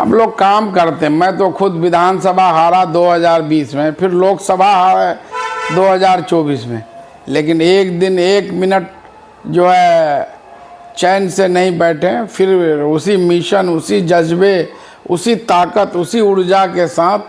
हम लोग काम करते हैं। मैं तो खुद विधानसभा हारा 2020 में, फिर लोकसभा हारा 2024 में, लेकिन एक दिन एक मिनट जो है चैन से नहीं बैठे। फिर उसी मिशन, उसी जज्बे, उसी ताकत, उसी ऊर्जा के साथ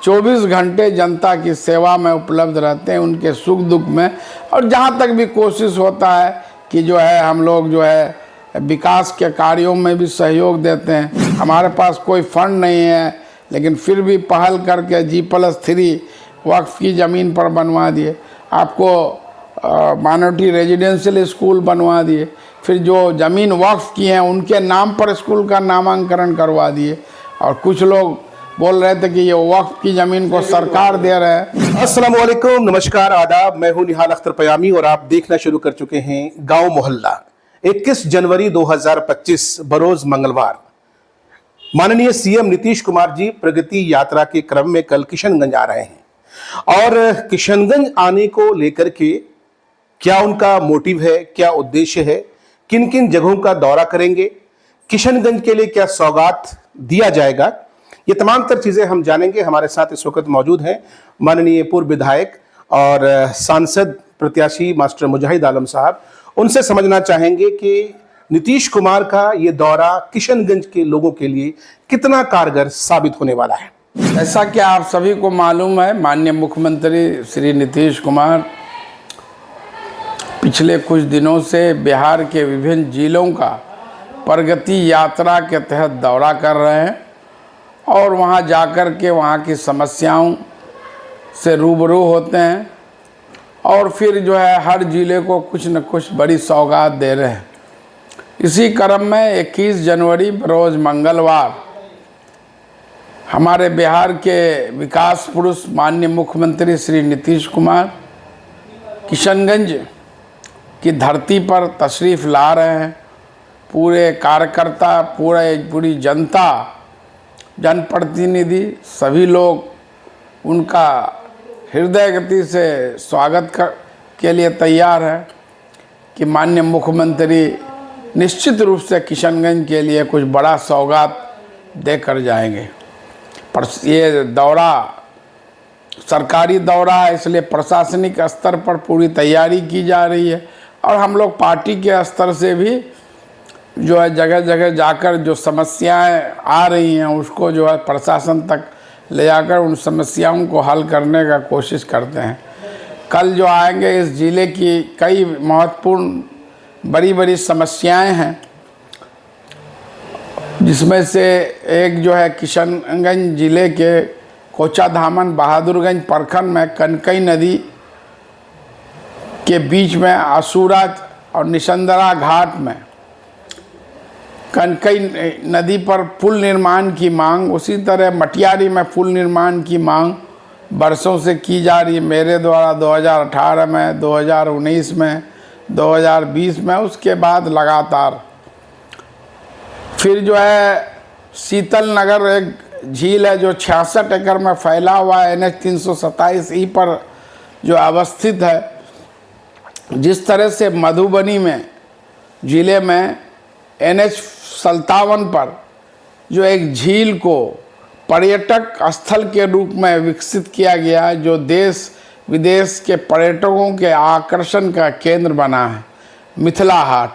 24 घंटे जनता की सेवा में उपलब्ध रहते हैं, उनके सुख दुख में। और जहाँ तक भी कोशिश होता है कि जो है हम लोग जो है विकास के कार्यों में भी सहयोग देते हैं। हमारे पास कोई फंड नहीं है, लेकिन फिर भी पहल करके G+3 वक्फ की ज़मीन पर बनवा दिए, आपको माइनॉरिटी रेजिडेंशियल स्कूल बनवा दिए, फिर जो ज़मीन वक्फ की हैं उनके नाम पर स्कूल का नामांकन करवा दिए। और कुछ लोग बोल रहे थे कि ये वक्फ की ज़मीन को सरकार दे रहे हैं। अस्सलाम वालेकुम, नमस्कार, आदाब। मैं हूं निहाल अख्तर पयामी और आप देखना शुरू कर चुके हैं गांव मोहल्ला। 21 जनवरी 2025 बरोज मंगलवार, माननीय सीएम नीतीश कुमार जी प्रगति यात्रा के क्रम में कल किशनगंज आ रहे हैं। और किशनगंज आने को लेकर के क्या उनका मोटिव है, क्या उद्देश्य है, किन किन जगहों का दौरा करेंगे, किशनगंज के लिए क्या सौगात दिया जाएगा, ये तमाम तर चीजें हम जानेंगे। हमारे साथ इस वक्त मौजूद हैं माननीय पूर्व विधायक और सांसद प्रत्याशी मास्टर मुजाहिद आलम साहब। उनसे समझना चाहेंगे कि नीतीश कुमार का ये दौरा किशनगंज के लोगों के लिए कितना कारगर साबित होने वाला है। ऐसा कि आप सभी को मालूम है, माननीय मुख्यमंत्री श्री नीतीश कुमार पिछले कुछ दिनों से बिहार के विभिन्न जिलों का प्रगति यात्रा के तहत दौरा कर रहे हैं और वहां जाकर के वहां की समस्याओं से रूबरू होते हैं और फिर जो है हर जिले को कुछ न कुछ बड़ी सौगात दे रहे हैं। इसी क्रम में 21 जनवरी रोज़ मंगलवार हमारे बिहार के विकास पुरुष माननीय मुख्यमंत्री श्री नीतीश कुमार किशनगंज की धरती पर तशरीफ़ ला रहे हैं। पूरे कार्यकर्ता, पूरी जनता, जनप्रतिनिधि सभी लोग उनका हृदय गति से स्वागत के लिए तैयार है कि माननीय मुख्यमंत्री निश्चित रूप से किशनगंज के लिए कुछ बड़ा सौगात देकर जाएंगे। पर ये दौरा सरकारी दौरा है, इसलिए प्रशासनिक स्तर पर पूरी तैयारी की जा रही है और हम लोग पार्टी के स्तर से भी जो है जगह जगह जाकर जो समस्याएं आ रही हैं उसको जो है प्रशासन तक ले जाकर उन समस्याओं को हल करने का कोशिश करते हैं। कल जो आएंगे इस ज़िले की कई महत्वपूर्ण बड़ी बड़ी समस्याएं हैं, जिसमें से एक जो है किशनगंज ज़िले के कोचाधामन बहादुरगंज प्रखंड में कनकई नदी के बीच में असूरा और निशंदरा घाट में कनकई नदी पर पुल निर्माण की मांग, उसी तरह मटियारी में पुल निर्माण की मांग बरसों से की जा रही है। मेरे द्वारा 2018 में, 2019 में, 2020 में, उसके बाद लगातार। फिर जो है शीतल नगर एक झील है जो 66 एकड़ में फैला हुआ है, NH 327E पर जो अवस्थित है। जिस तरह से मधुबनी में ज़िले में NH 57 पर जो एक झील को पर्यटक स्थल के रूप में विकसित किया गया है, जो देश विदेश के पर्यटकों के आकर्षण का केंद्र बना है, मिथिला हाट,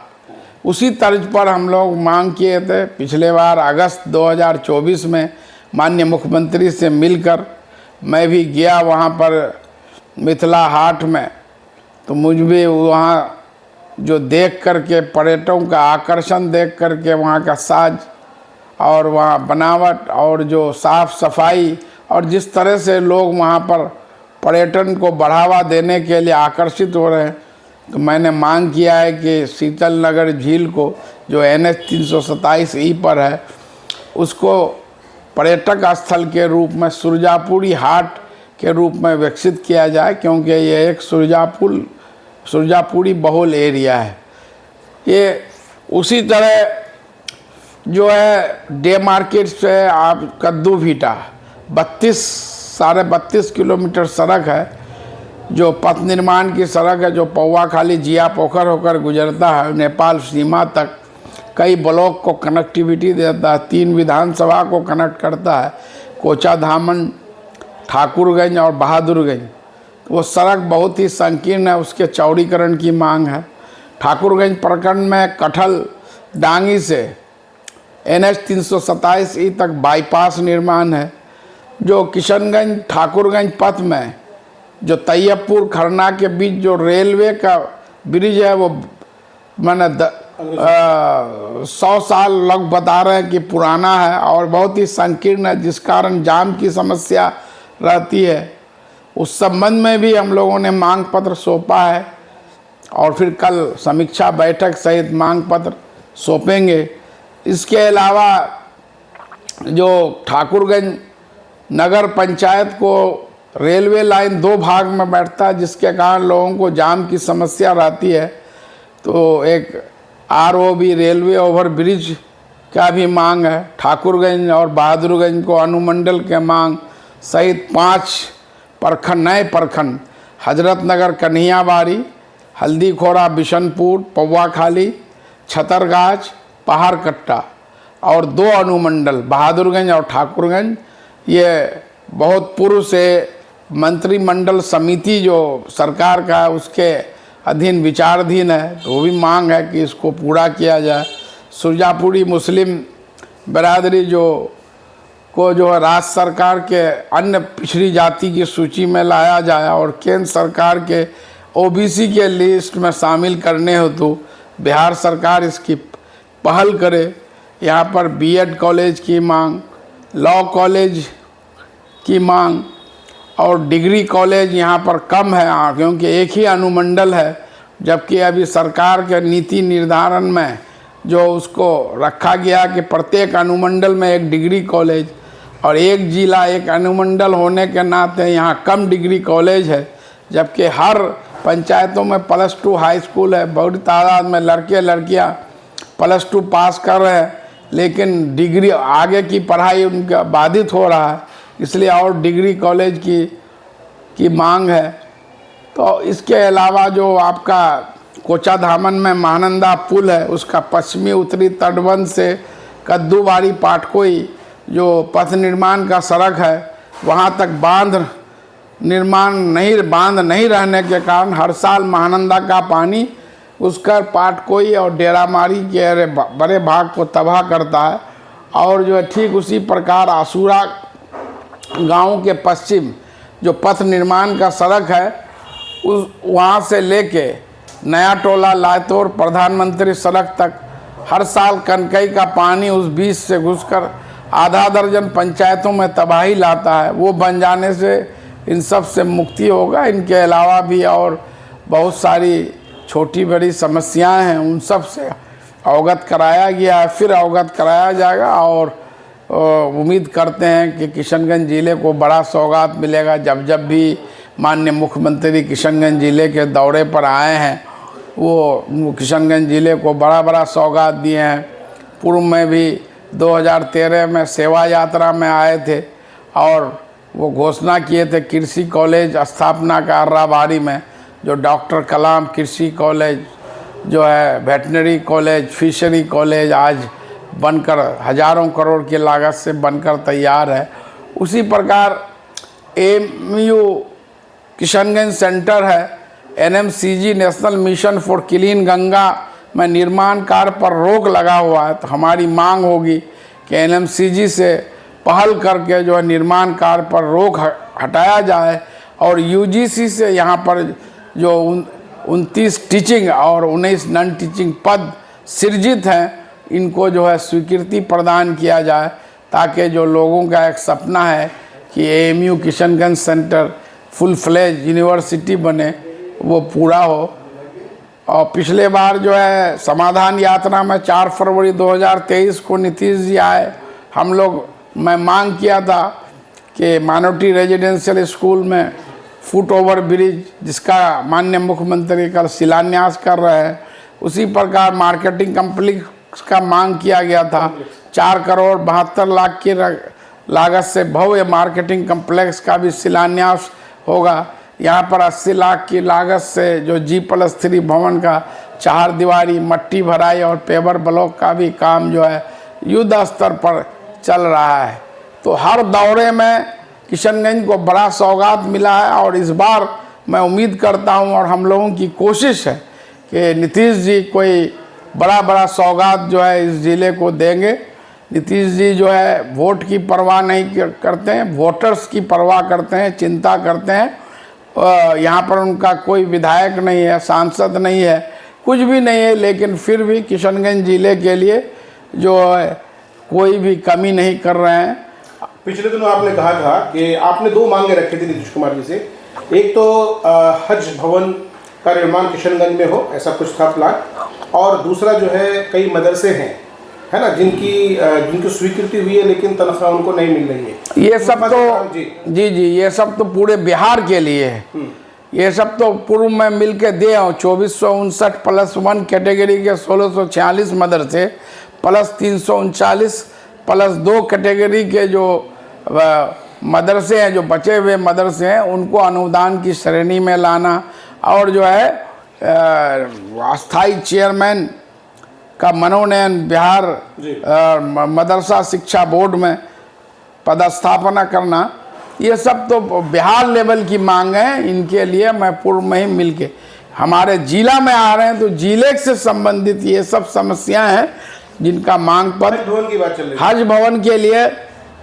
उसी तर्ज पर हम लोग मांग किए थे। पिछले बार अगस्त 2024 में माननीय मुख्यमंत्री से मिलकर मैं भी गया वहाँ पर मिथिला हाट में, तो मुझ भी वहाँ जो देख करके पर्यटकों का आकर्षण देख करके वहाँ का साज और वहाँ बनावट और जो साफ़ सफाई और जिस तरह से लोग वहाँ पर पर्यटन को बढ़ावा देने के लिए आकर्षित हो रहे हैं, तो मैंने मांग किया है कि शीतल नगर झील को जो NH 327E पर है उसको पर्यटक स्थल के रूप में सुरजापुरी हाट के रूप में विकसित किया जाए, क्योंकि ये एक सुरजापुरी बहुल एरिया है। ये उसी तरह जो है डे मार्केट से आप कद्दू भीटा 32 किलोमीटर सड़क है, जो पथ निर्माण की सड़क है, जो पौवा खाली जिया पोखर होकर गुजरता है नेपाल सीमा तक। कई ब्लॉक को कनेक्टिविटी देता है, 3 विधानसभा को कनेक्ट करता है, कोचा धामन, ठाकुरगंज और बहादुरगंज। वो सड़क बहुत ही संकीर्ण है, उसके चौड़ीकरण की मांग है। ठाकुरगंज प्रखंड में कठल डांगी से NH 327E तक बाईपास निर्माण है। जो किशनगंज ठाकुरगंज पथ में जो तैयबपुर खरना के बीच जो रेलवे का ब्रिज है, वो मैंने 100 साल लोग बता रहे हैं कि पुराना है और बहुत ही संकीर्ण है, जिस कारण जाम की समस्या रहती है। उस संबंध में भी हम लोगों ने मांग पत्र सौंपा है और फिर कल समीक्षा बैठक सहित मांग पत्र सौंपेंगे। इसके अलावा जो ठाकुरगंज नगर पंचायत को रेलवे लाइन 2 भाग में बैठता है, जिसके कारण लोगों को जाम की समस्या रहती है। तो एक ROB रेलवे ओवर ब्रिज का भी मांग है। ठाकुरगंज और बहादुरगंज को अनुमंडल के मांग सहित 5 प्रखंड, नए प्रखंड हजरतनगर, कन्हैयाबाड़ी, हल्दीखोरा, बिशनपुर, पौवाखाली, छतरगाछ, पहाड़कट्टा और 2 अनुमंडल बहादुरगंज और ठाकुरगंज। ये बहुत पूर्व से मंत्रिमंडल समिति जो सरकार का है उसके अधीन विचाराधीन है, तो वो भी मांग है कि इसको पूरा किया जाए। सुरजापुरी मुस्लिम बिरादरी को राज्य सरकार के अन्य पिछड़ी जाति की सूची में लाया जाए और केंद्र सरकार के OBC के लिस्ट में शामिल करने हेतु बिहार सरकार इसकी पहल करे। यहाँ पर B.Ed कॉलेज की मांग, लॉ कॉलेज की मांग और डिग्री कॉलेज यहाँ पर कम है, क्योंकि एक ही अनुमंडल है, जबकि अभी सरकार के नीति निर्धारण में जो उसको रखा गया कि प्रत्येक अनुमंडल में एक डिग्री कॉलेज और एक जिला एक अनुमंडल होने के नाते यहाँ कम डिग्री कॉलेज है, जबकि हर पंचायतों में +2 हाई स्कूल है। बड़ी तादाद में लड़के लड़कियाँ +2 पास कर रहे हैं, लेकिन डिग्री आगे की पढ़ाई उनका बाधित हो रहा है, इसलिए और डिग्री कॉलेज की मांग है। तो इसके अलावा जो आपका कोचा धामन में महानंदा पुल है, उसका पश्चिमी उत्तरी तटबंध से कद्दूबाड़ी पाटकोई जो पथ निर्माण का सड़क है, वहाँ तक बांध नहीं रहने के कारण हर साल महानंदा का पानी उसका पाटकोई और डेरामारी के बड़े भाग को तबाह करता है। और जो है ठीक उसी प्रकार आसूरा गांव के पश्चिम जो पथ निर्माण का सड़क है, उस वहाँ से लेके नया टोला लायतोर प्रधानमंत्री सड़क तक हर साल कनकई का पानी उस बीच से घुसकर आधा दर्जन पंचायतों में तबाही लाता है। वो बन जाने से इन सब से मुक्ति होगा। इनके अलावा भी और बहुत सारी छोटी बड़ी समस्याएं हैं, उन सब से अवगत कराया गया है, फिर अवगत कराया जाएगा। और उम्मीद करते हैं कि किशनगंज ज़िले को बड़ा सौगात मिलेगा। जब भी माननीय मुख्यमंत्री किशनगंज ज़िले के दौरे पर आए हैं, वो किशनगंज ज़िले को बड़ा सौगात दिए हैं। पूर्व में भी 2013 में सेवा यात्रा में आए थे और वो घोषणा किए थे कृषि कॉलेज स्थापना का अर्राबाड़ी में, जो डॉक्टर कलाम कृषि कॉलेज जो है, वेटनरी कॉलेज, फिशरी कॉलेज आज बनकर हज़ारों करोड़ की लागत से बनकर तैयार है। उसी प्रकार AMU किशनगंज सेंटर है, NMCG national mission for clean Ganga में निर्माण कार्य पर रोक लगा हुआ है। तो हमारी मांग होगी कि NMCG से पहल करके जो है निर्माण कार्य पर रोक हटाया जाए और UGC से यहाँ पर जो 29 टीचिंग और 19 नॉन टीचिंग पद सृजित हैं, इनको जो है स्वीकृति प्रदान किया जाए, ताकि जो लोगों का एक सपना है कि AMU Kishanganj centre full fledge university बने, वो पूरा हो। और पिछले बार जो है समाधान यात्रा में 4 फरवरी 2023 को नीतीश जी आए। मैं मांग किया था कि माइनॉरिटी रेजिडेंशियल स्कूल में फुट ओवर ब्रिज, जिसका माननीय मुख्यमंत्री कल शिलान्यास कर रहे हैं, उसी प्रकार मार्केटिंग कम्प्लेक्स का मांग किया गया था। 4 करोड़ 72 लाख की लागत से भव्य मार्केटिंग कम्प्लेक्स का भी शिलान्यास होगा। यहाँ पर 80 लाख की लागत से जो G+3 भवन का चार दीवारी, मट्टी भराई और पेवर ब्लॉक का भी काम जो है युद्ध स्तर पर चल रहा है। तो हर दौरे में किशनगंज को बड़ा सौगात मिला है और इस बार मैं उम्मीद करता हूं और हम लोगों की कोशिश है कि नीतीश जी कोई बड़ा सौगात जो है इस ज़िले को देंगे। नीतीश जी जो है वोट की परवाह नहीं करते हैं, वोटर्स की परवाह करते हैं, चिंता करते हैं। यहाँ पर उनका कोई विधायक नहीं है, सांसद नहीं है, कुछ भी नहीं है, लेकिन फिर भी किशनगंज ज़िले के लिए जो है कोई भी कमी नहीं कर रहे हैं। पिछले दिनों आपने कहा था कि आपने दो मांगे रखी थी नीतीश कुमार जी से, एक तो हज भवन का निर्माण किशनगंज में हो, ऐसा कुछ था प्लान, और दूसरा जो है कई मदरसे हैं, है ना, जिनकी स्वीकृति हुई है लेकिन तनख्वाह उनको नहीं मिल रही है। ये सब तो जी ये सब तो पूरे बिहार के लिए है। ये सब तो पूर्व में मिल के दे हूँ 2459 प्लस 1 कैटेगरी के 1646 मदरसे प्लस 339 प्लस 2 कैटेगरी के जो मदरसे हैं, जो बचे हुए मदरसे हैं, उनको अनुदान की श्रेणी में लाना और जो है अस्थाई चेयरमैन का मनोनयन बिहार मदरसा शिक्षा बोर्ड में पदस्थापना करना, ये सब तो बिहार लेवल की मांग है। इनके लिए मैं पूर्व में ही मिलके हमारे जिला में आ रहे हैं, तो जिले से संबंधित ये सब समस्याएं हैं जिनका मांग पर हज भवन के लिए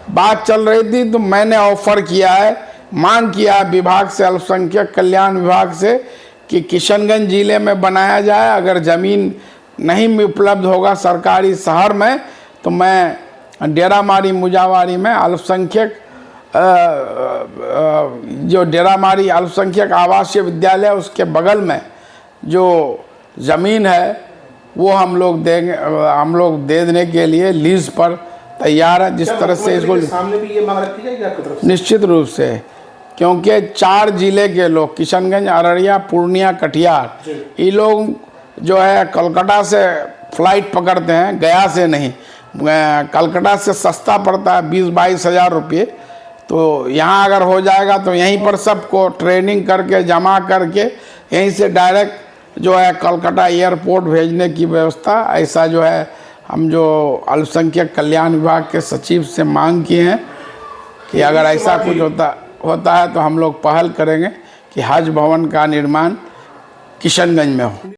बात चल रही थी। तो मैंने ऑफर किया है, मांग किया है विभाग से, अल्पसंख्यक कल्याण विभाग से, कि किशनगंज जिले में बनाया जाए। अगर ज़मीन नहीं उपलब्ध होगा सरकारी शहर में, तो मैं डेरामारी मुजावारी में अल्पसंख्यक जो डेरामारी अल्पसंख्यक आवासीय विद्यालय उसके बगल में जो ज़मीन है वो हम लोग देंगे, हम लोग दे देने के लिए लीज पर तैयार है। जिस तरह से इसको सामने भी ये मांग रखी जाएगी आपकी तरफ से? निश्चित रूप से, क्योंकि 4 जिले के लोग किशनगंज, अररिया, पूर्णिया, कटिहार, ये लोग जो है कलकत्ता से फ्लाइट पकड़ते हैं, गया से नहीं। कलकत्ता से सस्ता पड़ता है 20-22 हज़ार रुपये। तो यहाँ अगर हो जाएगा तो यहीं पर सबको ट्रेनिंग करके जमा करके यहीं से डायरेक्ट जो है कलकत्ता एयरपोर्ट भेजने की व्यवस्था, ऐसा जो है हम जो अल्पसंख्यक कल्याण विभाग के सचिव से मांग किए हैं कि अगर ऐसा कुछ होता है तो हम लोग पहल करेंगे कि हज भवन का निर्माण किशनगंज में हो।